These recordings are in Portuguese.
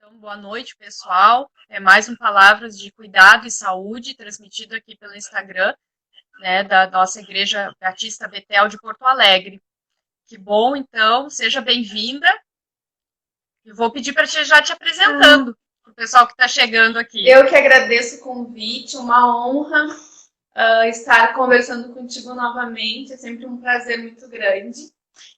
Então, boa noite, pessoal. É mais um Palavras de Cuidado e Saúde, transmitido aqui pelo Instagram, né, da nossa Igreja Batista Betel de Porto Alegre. Que bom, então, seja bem-vinda. E vou pedir para te já te apresentando, para o pessoal que está chegando aqui. Eu que agradeço o convite, uma honra estar conversando contigo novamente, é sempre um prazer muito grande.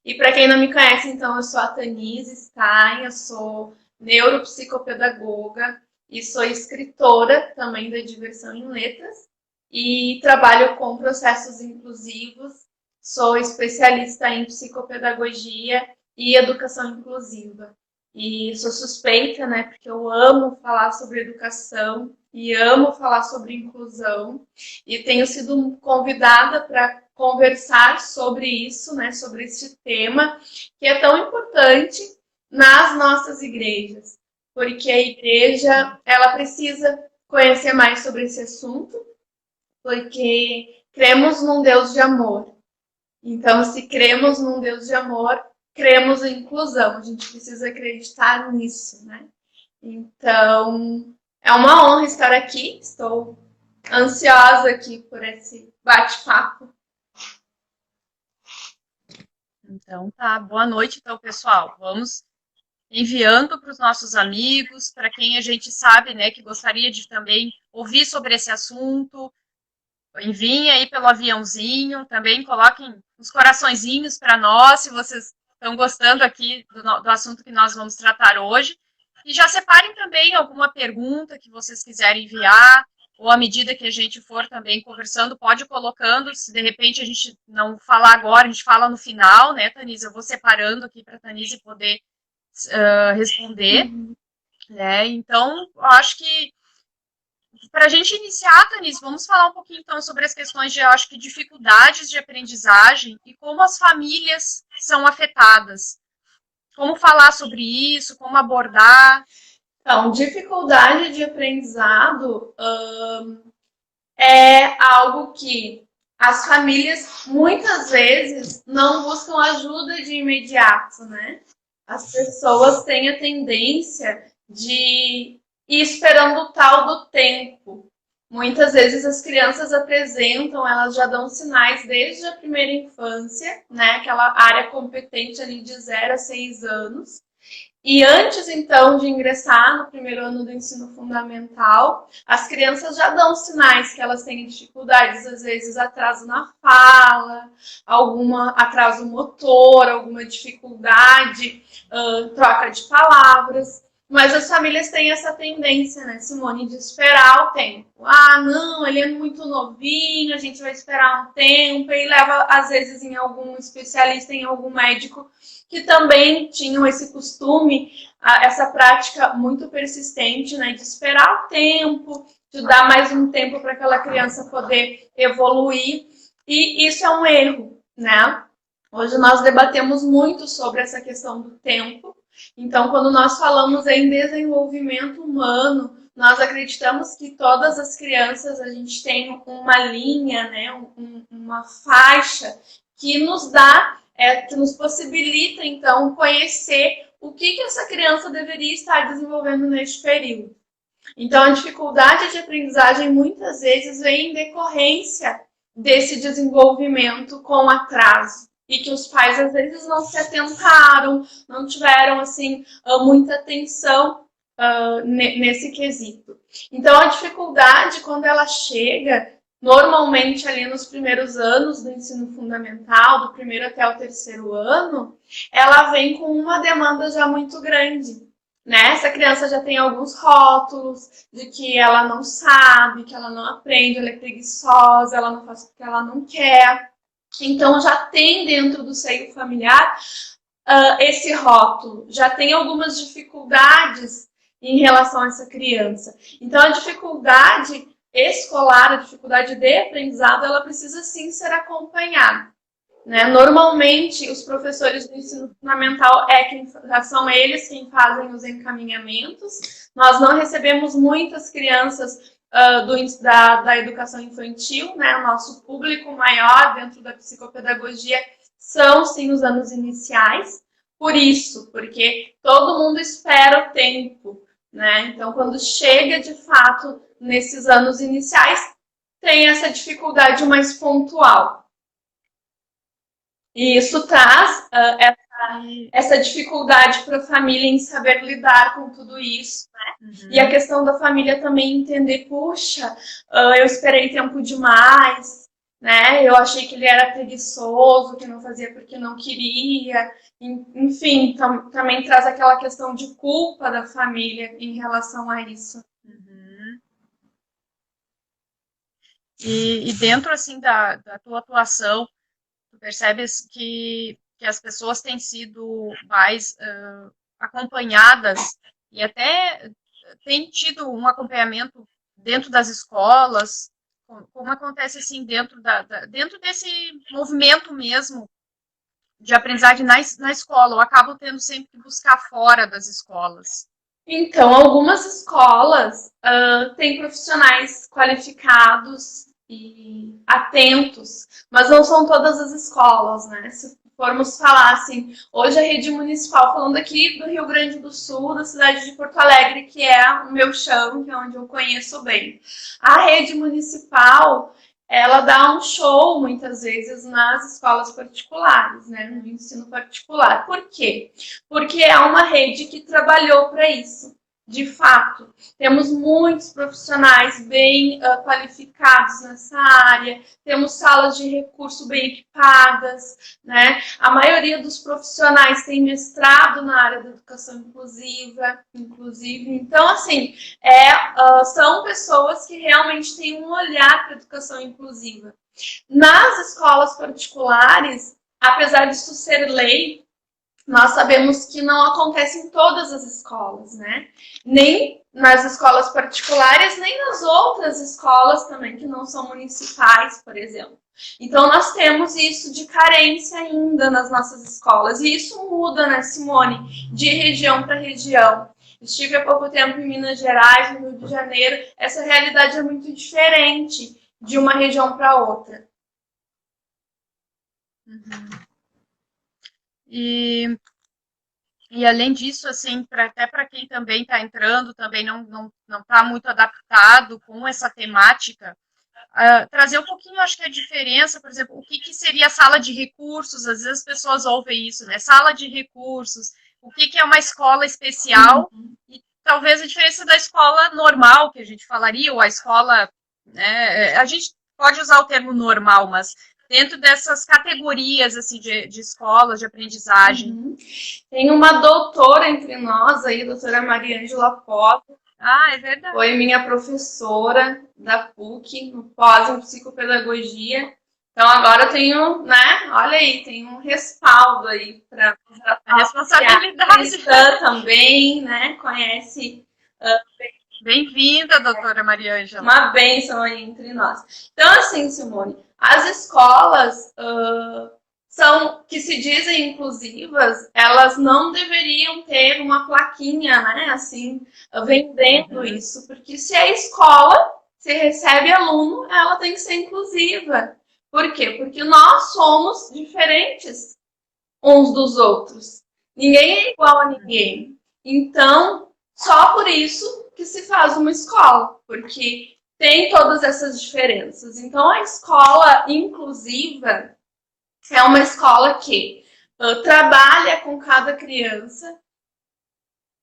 E para quem não me conhece, então, eu sou a Tanise Stein, eu sou neuropsicopedagoga e sou escritora também da Diversão em Letras e trabalho com processos inclusivos, sou especialista em psicopedagogia e educação inclusiva. E sou suspeita, né, porque eu amo falar sobre educação e amo falar sobre inclusão e tenho sido convidada para conversar sobre isso, né, sobre este tema que é tão importante nas nossas igrejas, porque a igreja ela precisa conhecer mais sobre esse assunto, porque cremos num Deus de amor. Então, se cremos num Deus de amor, cremos em inclusão. A gente precisa acreditar nisso, né? Então, é uma honra estar aqui. Estou ansiosa aqui por esse bate-papo. Então, tá. Boa noite, então, pessoal. Vamos enviando para os nossos amigos, para quem a gente sabe, né, que gostaria de também ouvir sobre esse assunto. Enviem aí pelo aviãozinho, também coloquem os coraçõezinhos para nós, se vocês estão gostando aqui do assunto que nós vamos tratar hoje. E já separem também alguma pergunta que vocês quiserem enviar, ou à medida que a gente for também conversando, pode ir colocando, se de repente a gente não falar agora, a gente fala no final, né, Tanise? Eu vou separando aqui para a Tanise poder responder, né? Então, eu acho que para a gente iniciar, Tanise, vamos falar um pouquinho então sobre as questões de, eu acho que, dificuldades de aprendizagem e como as famílias são afetadas. Como falar sobre isso, como abordar. Então, dificuldade de aprendizado é algo que as famílias muitas vezes não buscam ajuda de imediato, né? As pessoas têm a tendência de ir esperando o tal do tempo. Muitas vezes as crianças apresentam, elas já dão sinais desde a primeira infância, né? Aquela área competente ali de 0 a 6 anos. E antes, então, de ingressar no primeiro ano do ensino fundamental, as crianças já dão sinais que elas têm dificuldades, às vezes atraso na fala, alguma atraso motor, alguma dificuldade, troca de palavras. Mas as famílias têm essa tendência, né, Simone, de esperar o tempo. Ah, não, ele é muito novinho, a gente vai esperar um tempo, e leva, às vezes, em algum especialista, em algum médico, que também tinham esse costume, essa prática muito persistente, né, de esperar o tempo, de dar mais um tempo para aquela criança poder evoluir. E isso é um erro, né? Hoje nós debatemos muito sobre essa questão do tempo. Então, quando nós falamos em desenvolvimento humano, nós acreditamos que todas as crianças, a gente tem uma linha, né, uma faixa que nos dá, que nos possibilita, então, conhecer o que essa criança deveria estar desenvolvendo neste período. Então, a dificuldade de aprendizagem muitas vezes vem em decorrência desse desenvolvimento com atraso. E que os pais, às vezes, não se atentaram, não tiveram, assim, muita atenção nesse quesito. Então, a dificuldade, quando ela chega, normalmente ali nos primeiros anos do ensino fundamental, do primeiro até o terceiro ano, ela vem com uma demanda já muito grande. Né? Essa criança já tem alguns rótulos de que ela não sabe, que ela não aprende, ela é preguiçosa, ela não faz porque ela não quer. Então já tem dentro do seio familiar esse rótulo, já tem algumas dificuldades em relação a essa criança. Então a dificuldade escolar, a dificuldade de aprendizado, ela precisa sim ser acompanhada. Né? Normalmente, os professores do ensino fundamental são eles quem fazem os encaminhamentos. Nós não recebemos muitas crianças da educação infantil, né? O nosso público maior dentro da psicopedagogia são, sim, os anos iniciais. Por isso, porque todo mundo espera o tempo. né? Então, quando chega de fato nesses anos iniciais, tem essa dificuldade mais pontual. E isso traz essa dificuldade para a família em saber lidar com tudo isso, né? Uhum. E a questão da família também entender, puxa, eu esperei tempo demais, né? Eu achei que ele era preguiçoso, que não fazia porque não queria. Enfim, também traz aquela questão de culpa da família em relação a isso. Uhum. E dentro, assim, da tua atuação, tu percebes que as pessoas têm sido mais acompanhadas e até têm tido um acompanhamento dentro das escolas, como acontece assim dentro desse movimento mesmo de aprendizagem na escola, ou acabam tendo sempre que buscar fora das escolas? Então, algumas escolas têm profissionais qualificados e atentos, mas não são todas as escolas, né? Se formos falar assim, hoje a rede municipal, falando aqui do Rio Grande do Sul, da cidade de Porto Alegre, que é o meu chão, que é onde eu conheço bem. A rede municipal, ela dá um show, muitas vezes, nas escolas particulares, né? No ensino particular. Por quê? Porque é uma rede que trabalhou para isso. De fato, temos muitos profissionais bem qualificados nessa área, temos salas de recurso bem equipadas, né? A maioria dos profissionais tem mestrado na área da educação inclusiva, inclusive. Então, assim, são pessoas que realmente têm um olhar para a educação inclusiva. Nas escolas particulares, apesar disso ser lei, nós sabemos que não acontece em todas as escolas, né? Nem nas escolas particulares, nem nas outras escolas também, que não são municipais, por exemplo. Então, nós temos isso de carência ainda nas nossas escolas. E isso muda, né, Simone? De região para região. Estive há pouco tempo em Minas Gerais, no Rio de Janeiro. Essa realidade é muito diferente de uma região para outra. Uhum. E além disso, assim, até para quem também está entrando, também não está muito adaptado com essa temática, trazer um pouquinho, acho que a diferença, por exemplo, o que seria a sala de recursos, às vezes as pessoas ouvem isso, né? Sala de recursos, o que é uma escola especial, e talvez a diferença da escola normal, que a gente falaria, ou a escola, né? A gente pode usar o termo normal, mas dentro dessas categorias assim de escolas de aprendizagem. Uhum. Tem uma doutora entre nós aí, a doutora Mariângela Pota. Ah, é verdade. Foi minha professora da PUC, no pós em psicopedagogia. Então agora eu tenho, né? Olha aí, tem um respaldo aí para a responsabilidade. Cristã também, né? Conhece. Bem-vinda, doutora Mariângela. Uma bênção aí entre nós. Então, assim, Simone, as escolas são que se dizem inclusivas, elas não deveriam ter uma plaquinha, né? Assim, vendendo isso, porque se é escola, se recebe aluno, ela tem que ser inclusiva. Por quê? Porque nós somos diferentes uns dos outros. Ninguém é igual a ninguém. Então, só por isso que se faz uma escola, porque tem todas essas diferenças. Então, a escola inclusiva é uma escola que trabalha com cada criança,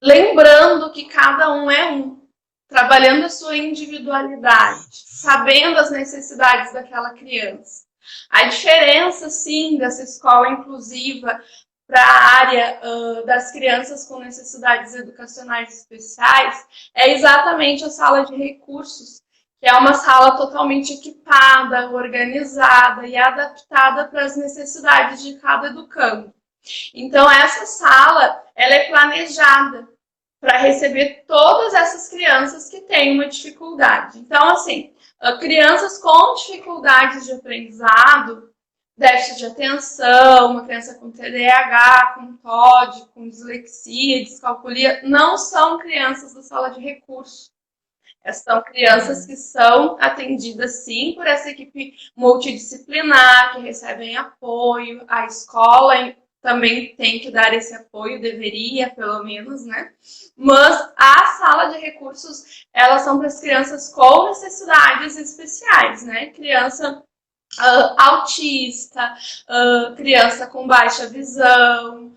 lembrando que cada um é um, trabalhando a sua individualidade, sabendo as necessidades daquela criança. A diferença, sim, dessa escola inclusiva para a área das crianças com necessidades educacionais especiais é exatamente a sala de recursos, que é uma sala totalmente equipada, organizada e adaptada para as necessidades de cada educando. Então, essa sala ela é planejada para receber todas essas crianças que têm uma dificuldade. Então, assim, crianças com dificuldades de aprendizado, déficit de atenção, uma criança com TDAH, com TOD, com dislexia, descalculia, não são crianças da sala de recurso. São crianças que são atendidas, sim, por essa equipe multidisciplinar, que recebem apoio. A escola também tem que dar esse apoio, deveria, pelo menos, né? Mas a sala de recursos, elas são para as crianças com necessidades especiais, né? Criança autista, criança com baixa visão,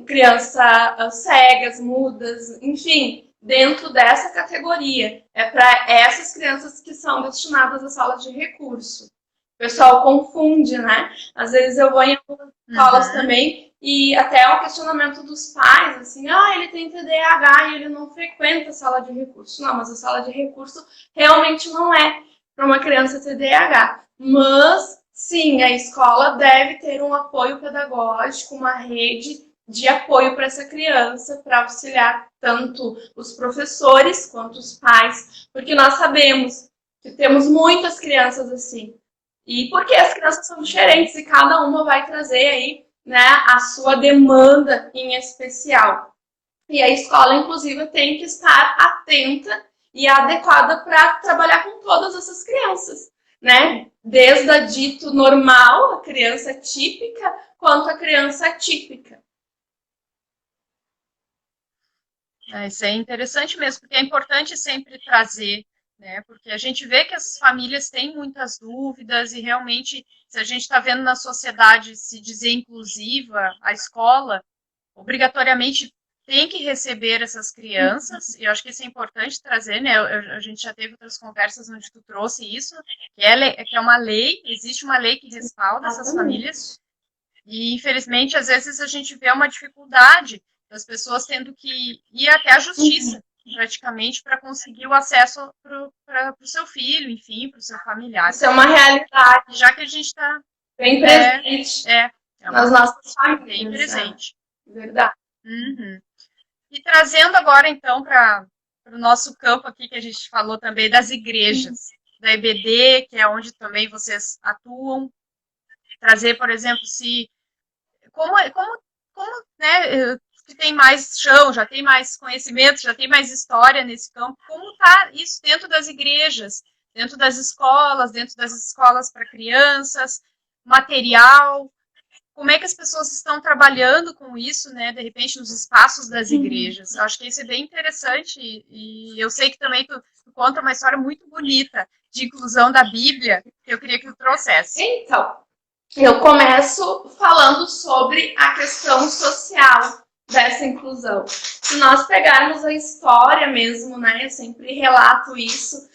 criança cegas, mudas, enfim, dentro dessa categoria. É para essas crianças que são destinadas à sala de recurso. O pessoal confunde, né? Às vezes eu vou em algumas escolas também e até o questionamento dos pais, assim, ele tem TDAH e ele não frequenta a sala de recurso. Não, mas a sala de recurso realmente não é para uma criança TDAH. Mas, sim, a escola deve ter um apoio pedagógico, uma rede de apoio para essa criança, para auxiliar tanto os professores quanto os pais, porque nós sabemos que temos muitas crianças assim. E porque as crianças são diferentes e cada uma vai trazer aí, né, a sua demanda em especial. E a escola, inclusive, tem que estar atenta e adequada para trabalhar com todas essas crianças, né? Desde a dito normal, a criança típica, quanto a criança atípica. Isso é interessante mesmo, porque é importante sempre trazer, né? Porque a gente vê que as famílias têm muitas dúvidas e realmente, se a gente está vendo na sociedade se dizer inclusiva, a escola obrigatoriamente tem que receber essas crianças, e eu acho que isso é importante trazer, né? A gente já teve outras conversas onde tu trouxe isso, que é uma lei, existe uma lei que respalda essas famílias, e infelizmente às vezes a gente vê uma dificuldade das pessoas tendo que ir até a justiça, praticamente, para conseguir o acesso para o seu filho, enfim, para o seu familiar. Isso é uma realidade. Já que a gente está bem presente nas nossas famílias. Bem presente. Verdade. Uhum. E trazendo agora, então, para o nosso campo aqui, que a gente falou também das igrejas, da EBD, que é onde também vocês atuam, trazer, por exemplo, como né, que tem mais chão, já tem mais conhecimento, já tem mais história nesse campo, como está isso dentro das igrejas, dentro das escolas para crianças, material, como é que as pessoas estão trabalhando com isso, né, de repente, nos espaços das igrejas. Eu acho que isso é bem interessante e eu sei que também tu conta uma história muito bonita de inclusão da Bíblia, que eu queria que tu trouxesse. Então, eu começo falando sobre a questão social dessa inclusão. Se nós pegarmos a história mesmo, né, eu sempre relato isso,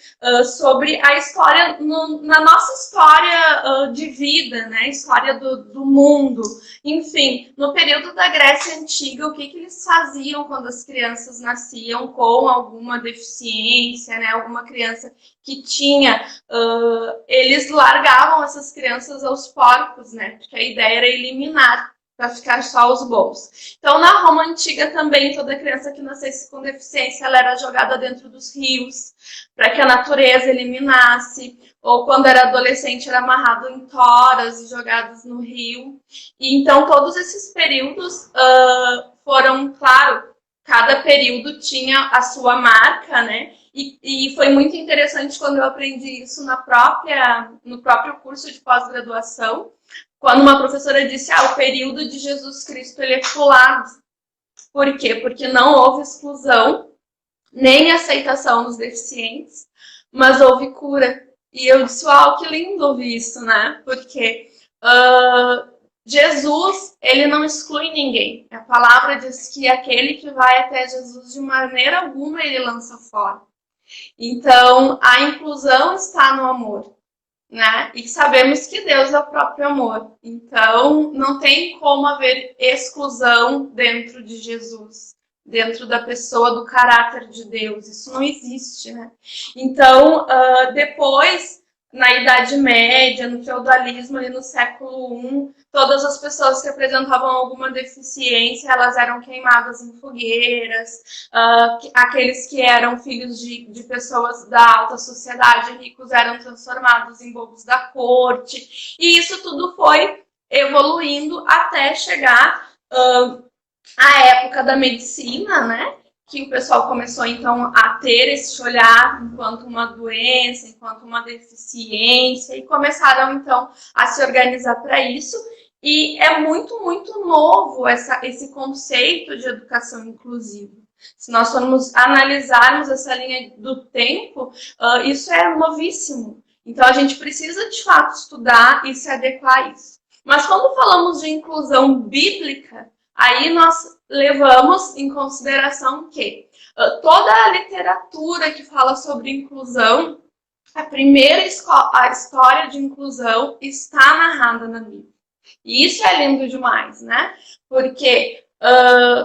sobre a história, na nossa história de vida, né, história do mundo, enfim, no período da Grécia Antiga, o que eles faziam quando as crianças nasciam com alguma deficiência, né, alguma criança que tinha, eles largavam essas crianças aos porcos, né, porque a ideia era eliminar, para ficar só os bons. Então, na Roma Antiga também, toda criança que nascesse com deficiência, ela era jogada dentro dos rios, para que a natureza eliminasse, ou quando era adolescente, era amarrado em toras e jogados no rio. E então, todos esses períodos foram, claro, cada período tinha a sua marca, né? E foi muito interessante quando eu aprendi isso no próprio curso de pós-graduação, quando uma professora disse, o período de Jesus Cristo ele é pulado. Por quê? Porque não houve exclusão, nem aceitação dos deficientes, mas houve cura. E eu disse, que lindo ouvir isso, né? Porque Jesus, ele não exclui ninguém. A palavra diz que aquele que vai até Jesus, de maneira alguma, ele lança fora. Então, a inclusão está no amor. Né? E sabemos que Deus é o próprio amor. Então, não tem como haver exclusão dentro de Jesus, dentro da pessoa, do caráter de Deus. Isso não existe, né? Então, depois, na Idade Média, no feudalismo, ali no século I, todas as pessoas que apresentavam alguma deficiência, elas eram queimadas em fogueiras. Aqueles que eram filhos de pessoas da alta sociedade, ricos, eram transformados em bobos da corte. E isso tudo foi evoluindo até chegar à época da medicina, né? Que o pessoal começou, então, a ter esse olhar enquanto uma doença, enquanto uma deficiência, e começaram, então, a se organizar para isso. E é muito, muito novo esse conceito de educação inclusiva. Se nós formos analisarmos essa linha do tempo, isso é novíssimo. Então, a gente precisa, de fato, estudar e se adequar a isso. Mas quando falamos de inclusão bíblica, aí nós levamos em consideração que toda a literatura que fala sobre inclusão, a primeira a história de inclusão está narrada na Bíblia. E isso é lindo demais, né? Porque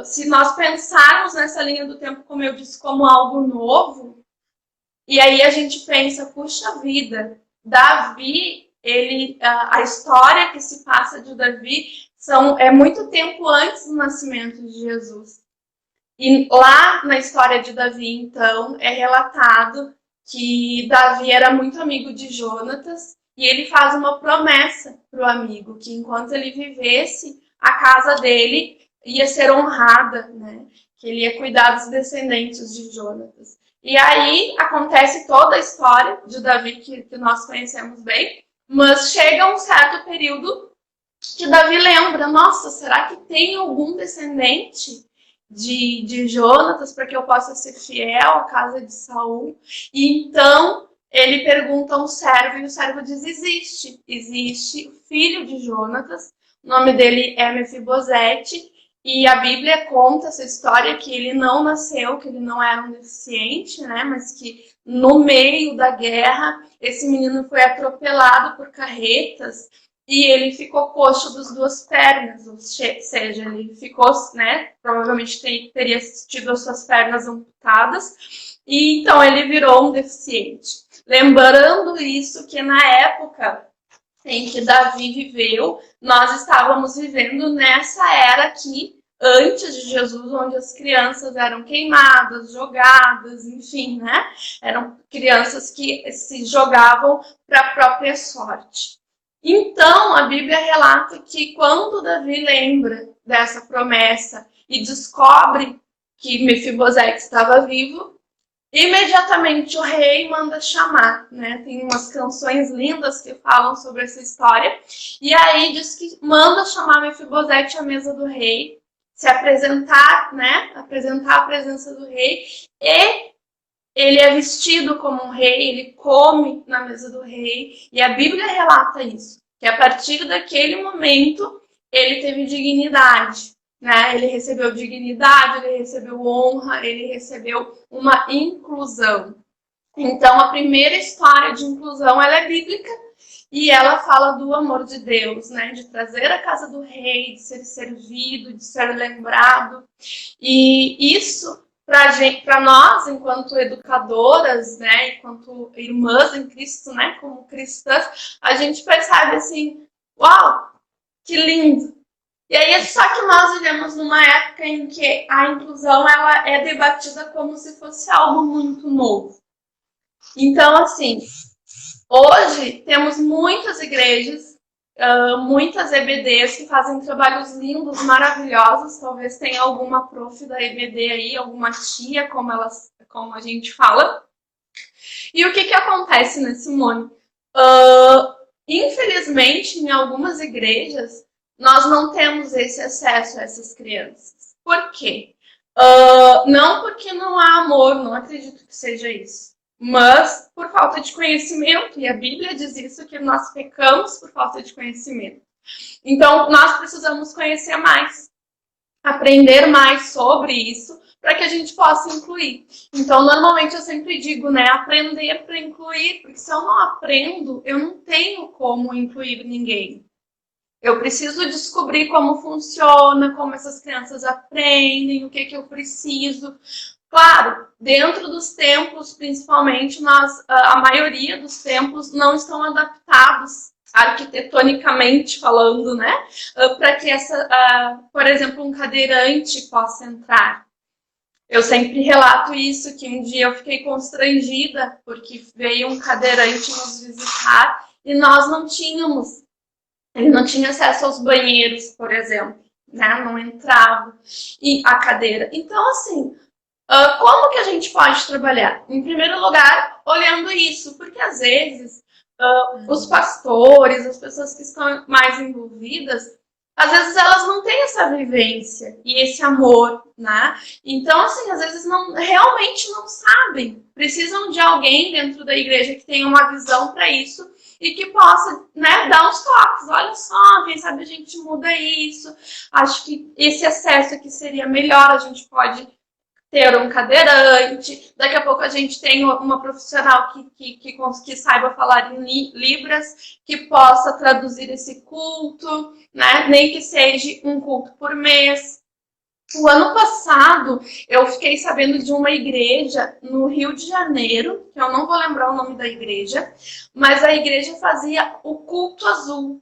se nós pensarmos nessa linha do tempo, como eu disse, como algo novo, e aí a gente pensa, puxa vida, Davi, a história que se passa de Davi é muito tempo antes do nascimento de Jesus. E lá na história de Davi, então, é relatado que Davi era muito amigo de Jonatas e ele faz uma promessa para o amigo, que enquanto ele vivesse, a casa dele ia ser honrada, né? Que ele ia cuidar dos descendentes de Jonatas. E aí acontece toda a história de Davi que nós conhecemos bem, mas chega um certo período que Davi lembra, nossa, será que tem algum descendente de Jonatas para que eu possa ser fiel à casa de Saul? E então ele pergunta a um servo e o servo diz, existe o filho de Jonatas, o nome dele é Mefibosete, e a Bíblia conta essa história que ele não nasceu, que ele não era um deficiente, né? Mas que no meio da guerra esse menino foi atropelado por carretas e ele ficou coxo das duas pernas, ou seja, ele ficou, né? Provavelmente teria tido as suas pernas amputadas e então ele virou um deficiente. Lembrando isso que na época em que Davi viveu, nós estávamos vivendo nessa era aqui, antes de Jesus, onde as crianças eram queimadas, jogadas, enfim, né? Eram crianças que se jogavam para a própria sorte. Então, a Bíblia relata que quando Davi lembra dessa promessa e descobre que Mefibosete estava vivo, imediatamente o rei manda chamar, né? Tem umas canções lindas que falam sobre essa história. E aí diz que manda chamar Mefibosete à mesa do rei, se apresentar, né? Apresentar a presença do rei. E ele é vestido como um rei, ele come na mesa do rei. E a Bíblia relata isso, que a partir daquele momento ele teve dignidade. Né? Ele recebeu dignidade, ele recebeu honra, ele recebeu uma inclusão. Então, a primeira história de inclusão, ela é bíblica e ela fala do amor de Deus, né? De trazer a casa do rei, de ser servido, de ser lembrado. E isso, para nós, enquanto educadoras, né? Enquanto irmãs em Cristo, né? Como cristãs, a gente percebe assim, uau, que lindo! E aí, só que nós vivemos numa época em que a inclusão ela é debatida como se fosse algo muito novo. Então, assim, hoje temos muitas igrejas, muitas EBDs que fazem trabalhos lindos, maravilhosos. Talvez tenha alguma prof da EBD aí, alguma tia, como a gente fala. E o que acontece, né, Simone? Infelizmente, em algumas igrejas, nós não temos esse acesso a essas crianças. Por quê? Não porque não há amor, não acredito que seja isso. Mas por falta de conhecimento, e a Bíblia diz isso, que nós pecamos por falta de conhecimento. Então, nós precisamos conhecer mais, aprender mais sobre isso, para que a gente possa incluir. Então, normalmente eu sempre digo, né, aprender para incluir, porque se eu não aprendo, eu não tenho como incluir ninguém. Eu preciso descobrir como funciona, como essas crianças aprendem, o que eu preciso. Claro, dentro dos templos, principalmente, a maioria dos templos não estão adaptados, arquitetonicamente falando, né? Para que por exemplo, um cadeirante possa entrar. Eu sempre relato isso, que um dia eu fiquei constrangida, porque veio um cadeirante nos visitar e nós não tínhamos. Ele não tinha acesso aos banheiros, por exemplo, né? Não entrava. E a cadeira. Então, assim, como que a gente pode trabalhar? Em primeiro lugar, olhando isso, porque às vezes os pastores, as pessoas que estão mais envolvidas, às vezes elas não têm essa vivência e esse amor, né? Então, assim, às vezes realmente não sabem. Precisam de alguém dentro da igreja que tenha uma visão para isso e que possa, né, dar uns toques. Olha só, quem sabe a gente muda isso. Acho que esse acesso aqui seria melhor. A gente pode ter um cadeirante, daqui a pouco a gente tem uma profissional que saiba falar em Libras, que possa traduzir esse culto, né? Nem que seja um culto por mês. O ano passado, eu fiquei sabendo de uma igreja no Rio de Janeiro, que eu não vou lembrar o nome da igreja, mas a igreja fazia o culto azul.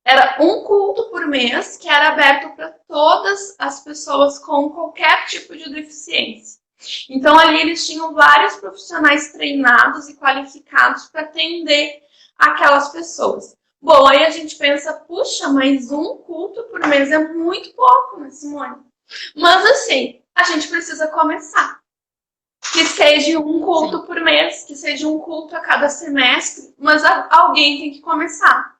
Era um culto por mês que era aberto para todas as pessoas com qualquer tipo de deficiência. Então, ali eles tinham vários profissionais treinados e qualificados para atender aquelas pessoas. Bom, aí a gente pensa, puxa, mas um culto por mês é muito pouco, né, Simone? Mas, assim, a gente precisa começar. Que seja um culto por mês, que seja um culto a cada semestre, mas alguém tem que começar.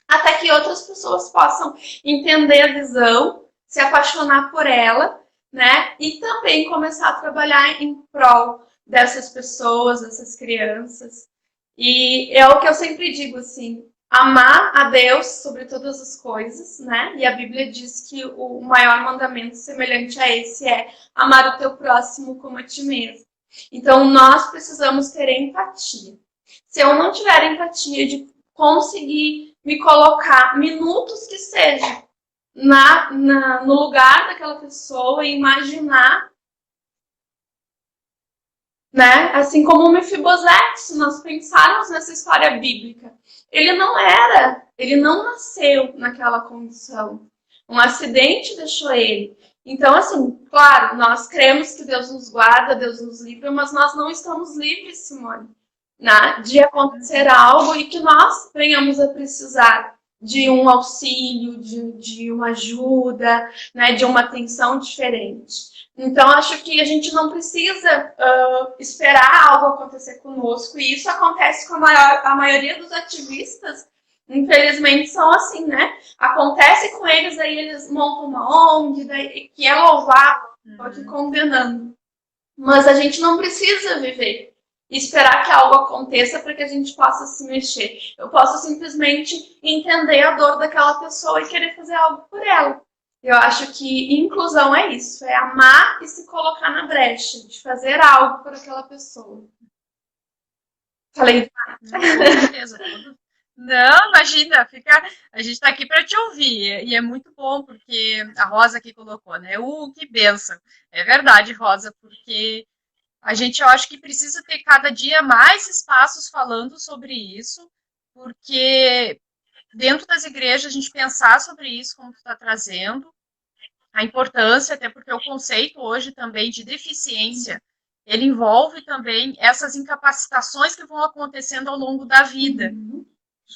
Até que outras pessoas possam entender a visão, se apaixonar por ela, né? E também começar a trabalhar em prol dessas pessoas, dessas crianças. E é o que eu sempre digo, assim, amar a Deus sobre todas as coisas, né? E a Bíblia diz que o maior mandamento semelhante a esse é amar o teu próximo como a ti mesmo. Então, nós precisamos ter empatia. Se eu não tiver empatia de conseguir me colocar minutos que seja no lugar daquela pessoa e imaginar, né? Assim como o Mefibosete, se nós pensarmos nessa história bíblica, ele não nasceu naquela condição. Um acidente deixou ele. Então, assim, claro, nós cremos que Deus nos guarda, Deus nos livra, mas nós não estamos livres, Simone, né, de acontecer algo e que nós venhamos a precisar de um auxílio, de uma ajuda, né, de uma atenção diferente. Então, acho que a gente não precisa esperar algo acontecer conosco, e isso acontece com a maioria dos ativistas, infelizmente, são assim, né? Acontece com eles, aí eles montam uma ONG, daí, que é louvável, estou aqui condenando. Mas a gente não precisa viver e esperar que algo aconteça para que a gente possa se mexer. Eu posso simplesmente entender a dor daquela pessoa e querer fazer algo por ela. Eu acho que inclusão é isso, é amar e se colocar na brecha, de fazer algo por aquela pessoa. Falei. Com certeza. Não, imagina, a gente está aqui para te ouvir, e é muito bom, porque a Rosa aqui colocou, né? Que bênção. É verdade, Rosa, porque a gente, eu acho que precisa ter cada dia mais espaços falando sobre isso, porque dentro das igrejas a gente pensar sobre isso, como tu está trazendo, a importância, até porque o conceito hoje também de deficiência, ele envolve também essas incapacitações que vão acontecendo ao longo da vida,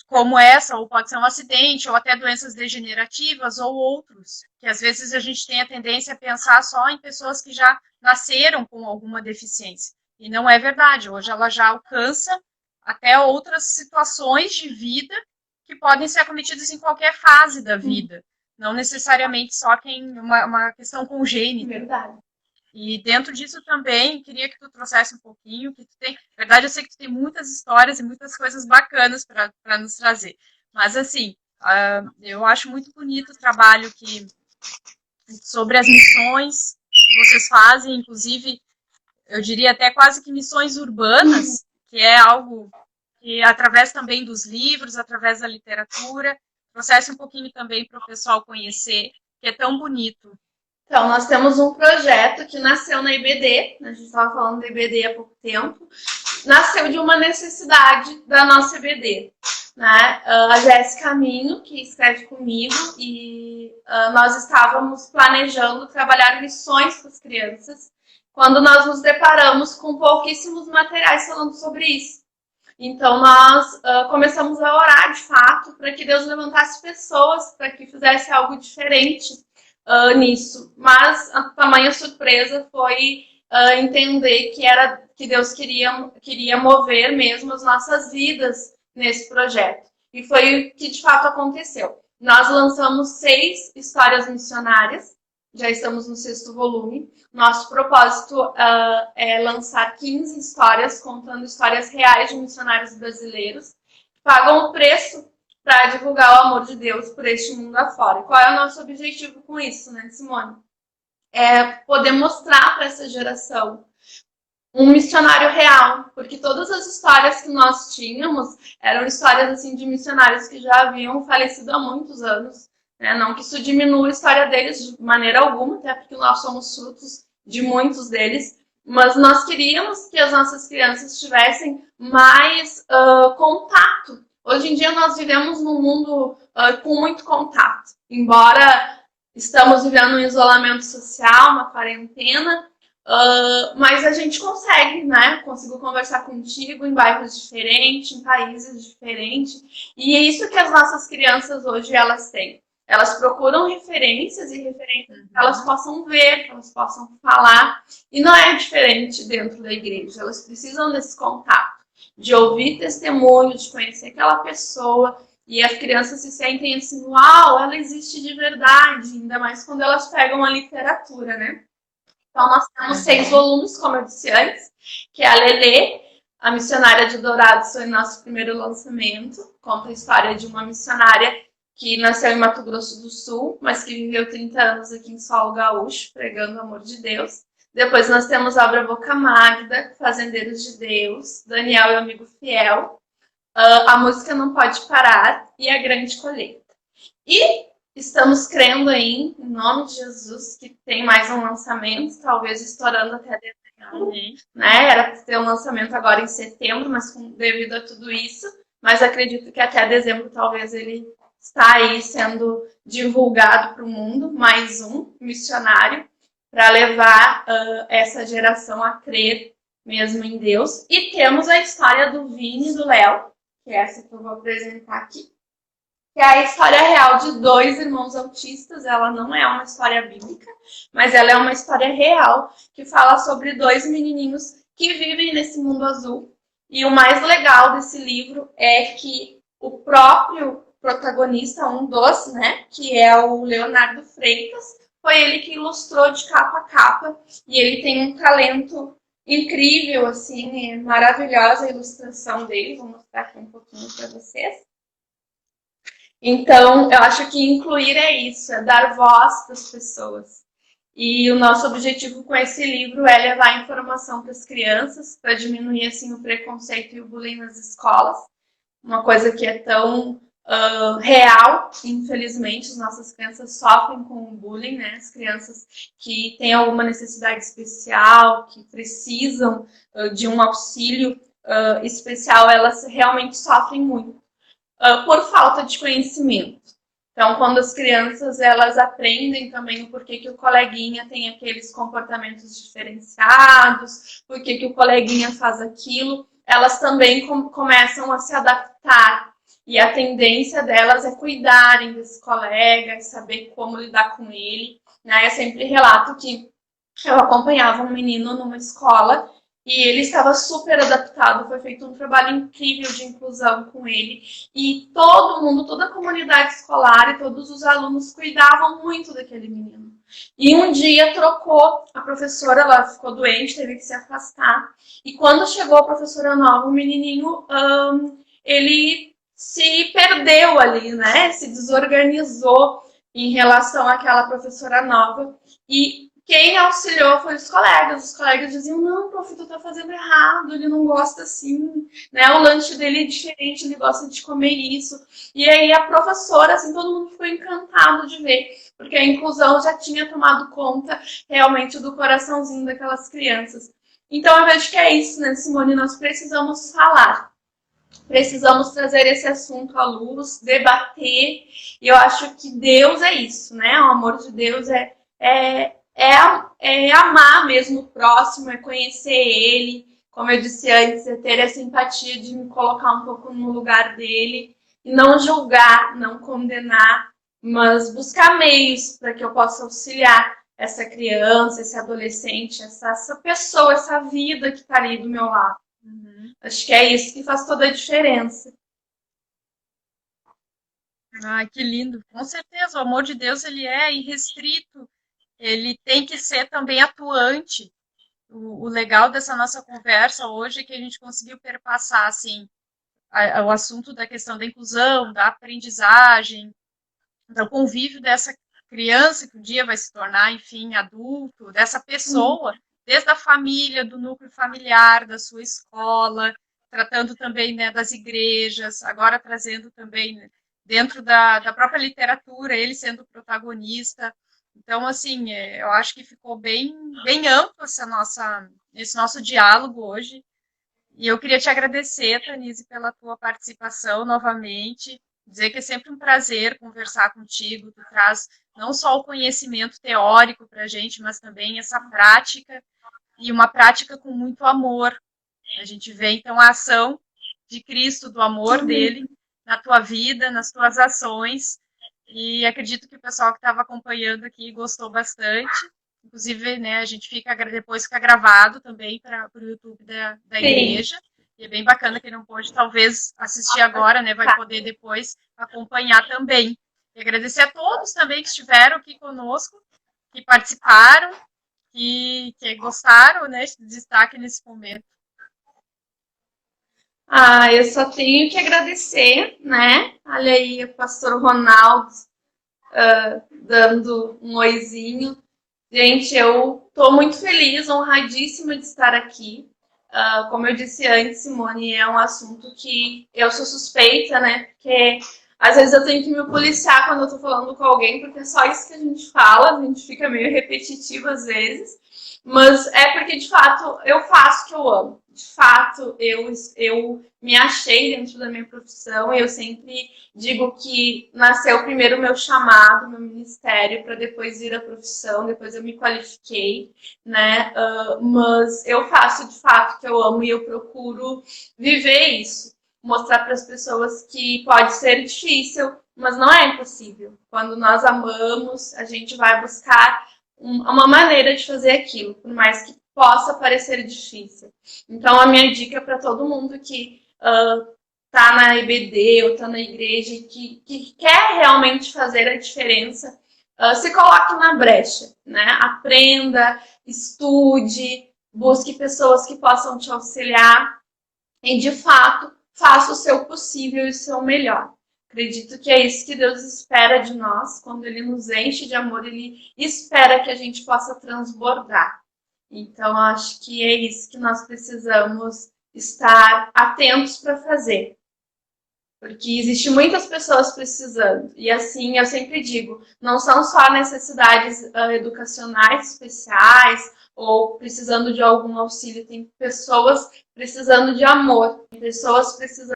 como essa, ou pode ser um acidente, ou até doenças degenerativas, ou outros, que às vezes a gente tem a tendência a pensar só em pessoas que já nasceram com alguma deficiência, e não é verdade. Hoje ela já alcança até outras situações de vida que podem ser acometidas em qualquer fase da vida, não necessariamente só uma questão congênita. Verdade. E dentro disso também, queria que tu trouxesse um pouquinho, que tu tem, na verdade eu sei que tu tem muitas histórias e muitas coisas bacanas para nos trazer, mas assim, eu acho muito bonito o trabalho sobre as missões que vocês fazem, inclusive, eu diria até quase que missões urbanas, que é algo que através também dos livros, através da literatura, trouxesse um pouquinho também para o pessoal conhecer, que é tão bonito. Então, nós temos um projeto que nasceu na IBD, a gente estava falando da IBD há pouco tempo, nasceu de uma necessidade da nossa IBD. Né? A Jéssica Caminho, que escreve comigo, e nós estávamos planejando trabalhar missões para as crianças, quando nós nos deparamos com pouquíssimos materiais falando sobre isso. Então, nós começamos a orar, de fato, para que Deus levantasse pessoas para que fizesse algo diferente nisso. Mas a tamanha surpresa foi entender que Deus queria mover mesmo as nossas vidas nesse projeto. E foi o que, de fato, aconteceu. Nós lançamos 6 histórias missionárias, já estamos no 6º volume. Nosso propósito é lançar 15 histórias, contando histórias reais de missionários brasileiros que pagam o preço para divulgar o amor de Deus por este mundo afora. E qual é o nosso objetivo com isso, né, Simone? É poder mostrar para essa geração um missionário real, porque todas as histórias que nós tínhamos eram histórias assim de missionários que já haviam falecido há muitos anos, né? Não que isso diminua a história deles de maneira alguma, até porque nós somos frutos de muitos deles, mas nós queríamos que as nossas crianças tivessem mais contato. Hoje em dia nós vivemos num mundo com muito contato, embora estamos vivendo um isolamento social, uma quarentena, mas a gente consegue, né? Consigo conversar contigo em bairros diferentes, em países diferentes. E é isso que as nossas crianças hoje elas têm. Elas procuram referências e referências que elas possam ver, que elas possam falar. E não é diferente dentro da igreja. Elas precisam desse contato, de ouvir testemunho, de conhecer aquela pessoa. E as crianças se sentem assim, uau, ela existe de verdade. Ainda mais quando elas pegam a literatura, né? Então, nós temos 6 volumes, como eu disse antes, que é a Lelê, a missionária de Dourados, foi nosso primeiro lançamento. Conta a história de uma missionária que nasceu em Mato Grosso do Sul, mas que viveu 30 anos aqui em solo gaúcho, pregando o amor de Deus. Depois nós temos a obra Boca Magda, Fazendeiros de Deus, Daniel e o Amigo Fiel, A Música Não Pode Parar e A Grande Colheita. E estamos crendo aí, em nome de Jesus, que tem mais um lançamento, talvez estourando até dezembro, né? Era para ter um lançamento agora em setembro, mas devido a tudo isso, mas acredito que até dezembro talvez ele está aí sendo divulgado para o mundo, mais um missionário, para levar essa geração a crer mesmo em Deus. E temos a história do Vini e do Léo, que é essa que eu vou apresentar aqui, que é a história real de 2 irmãos autistas. Ela não é uma história bíblica, mas ela é uma história real, que fala sobre 2 menininhos que vivem nesse mundo azul. E o mais legal desse livro é que o próprio protagonista, um dos, né, que é o Leonardo Freitas, foi ele que ilustrou de capa a capa, e ele tem um talento incrível, assim, é maravilhosa a ilustração dele. Vou mostrar aqui um pouquinho para vocês. Então, eu acho que incluir é isso, é dar voz para as pessoas. E o nosso objetivo com esse livro é levar informação para as crianças, para diminuir assim, o preconceito e o bullying nas escolas. Uma coisa que é tão real, infelizmente, as nossas crianças sofrem com o bullying, né? As crianças que têm alguma necessidade especial, que precisam de um auxílio especial, elas realmente sofrem muito. Por falta de conhecimento. Então, quando as crianças elas aprendem também o porquê que o coleguinha tem aqueles comportamentos diferenciados, porquê que o coleguinha faz aquilo, elas também começam a se adaptar. E a tendência delas é cuidarem desse colega, é saber como lidar com ele. Né? Eu sempre relato que eu acompanhava um menino numa escola e ele estava super adaptado, foi feito um trabalho incrível de inclusão com ele. E todo mundo, toda a comunidade escolar e todos os alunos cuidavam muito daquele menino. E um dia trocou a professora, ela ficou doente, teve que se afastar. E quando chegou a professora nova, o menininho, ele se perdeu ali, né? Se desorganizou em relação àquela professora nova. E quem auxiliou foi os colegas. Os colegas diziam, não, prof, tu tá fazendo errado, ele não gosta assim, né? O lanche dele é diferente, ele gosta de comer isso. E aí a professora, assim, todo mundo ficou encantado de ver, porque a inclusão já tinha tomado conta realmente do coraçãozinho daquelas crianças. Então eu vejo que é isso, né, Simone? Nós precisamos falar. Precisamos trazer esse assunto à luz, debater. E eu acho que Deus é isso, né? O amor de Deus é amar mesmo o próximo, é conhecer ele. Como eu disse antes, é ter essa empatia de me colocar um pouco no lugar dele. E não julgar, não condenar, mas buscar meios para que eu possa auxiliar essa criança, esse adolescente, essa pessoa, essa vida que está ali do meu lado. Acho que é isso que faz toda a diferença. Ai, que lindo. Com certeza, o amor de Deus, ele é irrestrito, ele tem que ser também atuante. O legal dessa nossa conversa hoje é que a gente conseguiu perpassar, assim, o assunto da questão da inclusão, da aprendizagem, do convívio dessa criança que um dia vai se tornar, enfim, adulto, dessa pessoa, desde a família, do núcleo familiar, da sua escola, tratando também, né, das igrejas, agora trazendo também, né, dentro da própria literatura, ele sendo protagonista. Então, assim, eu acho que ficou bem amplo esse nosso diálogo hoje. E eu queria te agradecer, Tanise, pela tua participação novamente. Dizer que é sempre um prazer conversar contigo. Tu traz não só o conhecimento teórico para a gente, mas também essa prática, e uma prática com muito amor. A gente vê, então, a ação de Cristo, do amor dele na tua vida, nas tuas ações. E acredito que o pessoal que estava acompanhando aqui gostou bastante. Inclusive, né, a gente depois fica gravado também para o YouTube da Sim. igreja. E é bem bacana, quem não pôde talvez assistir agora, né, vai poder depois acompanhar também. E agradecer a todos também que estiveram aqui conosco, que participaram, que gostaram, né, de destaque nesse momento. Ah, eu só tenho que agradecer, né? Olha aí o pastor Ronaldo dando um oizinho. Gente, eu estou muito feliz, honradíssima de estar aqui. Como eu disse antes, Simone, é um assunto que eu sou suspeita, né? Porque às vezes eu tenho que me policiar quando eu estou falando com alguém, porque é só isso que a gente fala, a gente fica meio repetitivo às vezes. Mas é porque, de fato, eu faço o que eu amo. De fato, eu me achei dentro da minha profissão. Eu sempre digo que nasceu primeiro o meu chamado, meu ministério, para depois vir a profissão, depois eu me qualifiquei, né? Mas eu faço de fato o que eu amo e eu procuro viver isso. Mostrar para as pessoas que pode ser difícil, mas não é impossível. Quando nós amamos, a gente vai buscar uma maneira de fazer aquilo, por mais que possa parecer difícil. Então, a minha dica para todo mundo que tá na IBD ou tá na igreja que quer realmente fazer a diferença, se coloque na brecha, né? Aprenda, estude, busque pessoas que possam te auxiliar e, de fato, faça o seu possível e o seu melhor. Acredito que é isso que Deus espera de nós. Quando Ele nos enche de amor, Ele espera que a gente possa transbordar. Então, acho que é isso que nós precisamos estar atentos para fazer. Porque existe muitas pessoas precisando. E assim, eu sempre digo, não são só necessidades educacionais especiais ou precisando de algum auxílio. Tem pessoas precisando de amor, tem pessoas precisando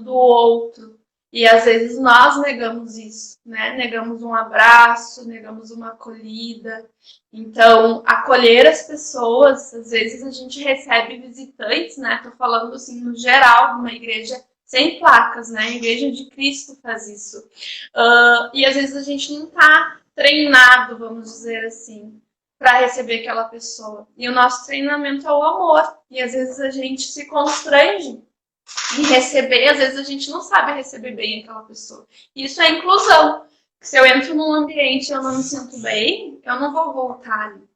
do outro. E às vezes nós negamos isso, né? Negamos um abraço, negamos uma acolhida. Então, acolher as pessoas, às vezes a gente recebe visitantes, né? Tô falando assim no geral de uma igreja sem placas, né? A Igreja de Cristo faz isso. E às vezes a gente não está treinado, vamos dizer assim, para receber aquela pessoa. E o nosso treinamento é o amor. E às vezes a gente se constrange em receber, às vezes a gente não sabe receber bem aquela pessoa. Isso é inclusão. Se eu entro num ambiente e eu não me sinto bem, eu não vou voltar ali.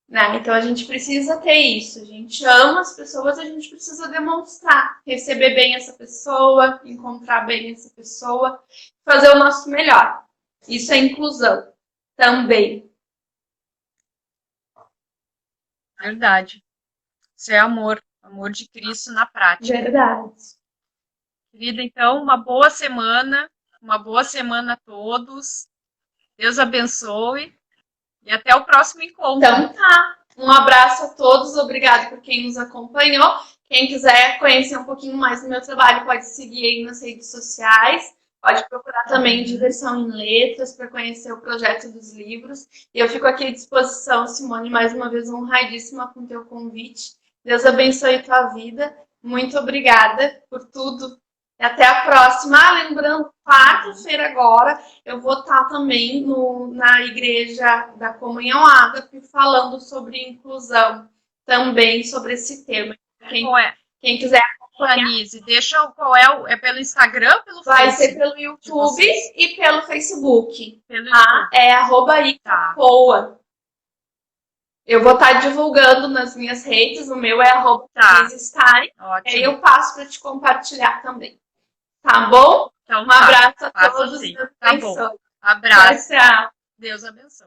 Né? Então a gente precisa ter isso. A gente ama as pessoas, a gente precisa demonstrar, receber bem essa pessoa, encontrar bem essa pessoa, fazer o nosso melhor. Isso é inclusão também. Verdade. Isso é amor. Amor de Cristo na prática. Verdade. Querida, então, uma boa semana a todos. Deus abençoe e até o próximo encontro. Então tá. Um abraço a todos, obrigado por quem nos acompanhou. Quem quiser conhecer um pouquinho mais do meu trabalho, pode seguir aí nas redes sociais. Pode procurar também Diversão em Letras para conhecer o projeto dos livros. E eu fico aqui à disposição, Simone, mais uma vez honradíssima com o teu convite. Deus abençoe tua vida. Muito obrigada por tudo. E até a próxima. Lembrando, quarta-feira agora, eu vou estar também na Igreja da Comunhão Ágape falando sobre inclusão, também sobre esse tema. Quem quiser Anise, deixa qual é pelo Instagram ou pelo Vai Facebook? ser pelo YouTube e pelo Facebook. Pelo Tá? YouTube. É @icapoa. Eu vou estar divulgando nas minhas redes, o meu é @Stein. Aí eu passo para te compartilhar também. Tá bom? Então, um abraço a todos. Sim. Tá bom. Abençoe. Abraço. Tchau, tchau. Deus abençoe.